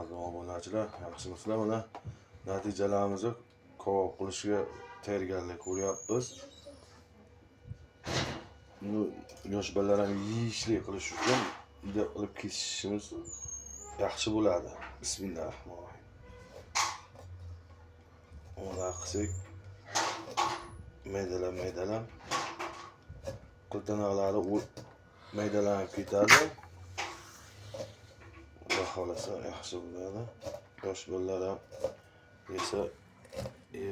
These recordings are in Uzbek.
Hurmatli obunachilar, yaxshimisizlar? Mana natijalarimizni kavob qilishga tayyorgarlik ko'ryapmiz. Buni yosh bolalar ham yeyishli qilish uchun bunday qilib kesishimiz yaxshi bo'ladi. Bismillahirrohmanirrohim. Mana qilsak maydalab qiltanoqlari maydalanib ketadi. Xudo xolasa yaxshi bo'ladi. Yosh bolalar ham yesa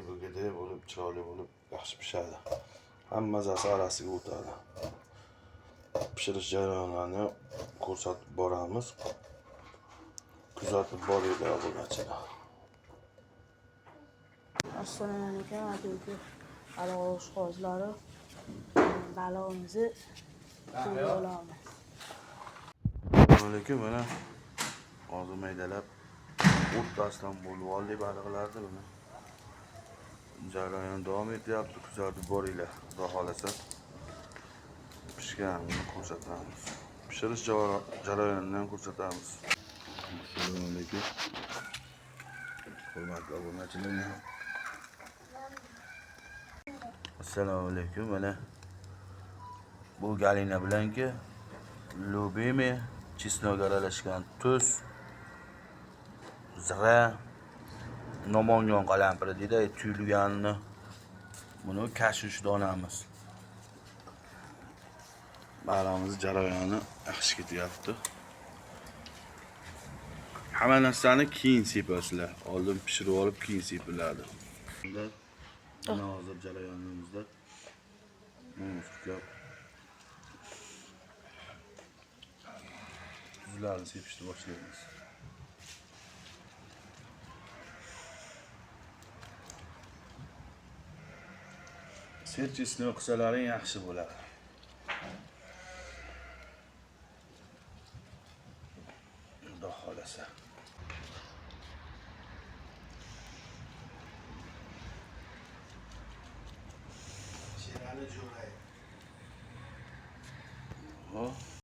bo'lganda bo'lib, chiroyli bo'lib, yaxshi pishadi. Hamma mazasi arasiga o'tadi. Pishirish jarayonlarini ko'rsatib boramiz. Kuzatib boringlar obunachilar. Assalomu alaykum aziz aloq qozlari. Balonizni qo'yib olamiz. Assalomu alaykum. Mana hozir maydalab o'rtasidan bo'lib oldik baliqlarni buni. Jarayon davom etyapti. Kuzatib boringlar. Xudo xolasa pishganini ko'rsatamiz. Pishirish jarayonini ham ko'rsatamiz. Assalomu alaykum. Hurmatli obunachilar. Assalomu alaykum. Mana bu galina bilanki lubimi, chesnok aralashgan tuz, zira, nomongon qalampiri deydi, tuyulganini. Buni kashish donamiz. Baramiz jarayoni yaxshi ketyapti. Hamma narsani keyin sepasizlar. Oldin pishirib olib, keyin sepiladi. Bunda hozir jarayonimizda tuzlarni sepishni boshlaymiz. Serchisini qilsalaring yaxshi bo'ladi. Xudo xolasa. Shirani jo'ray.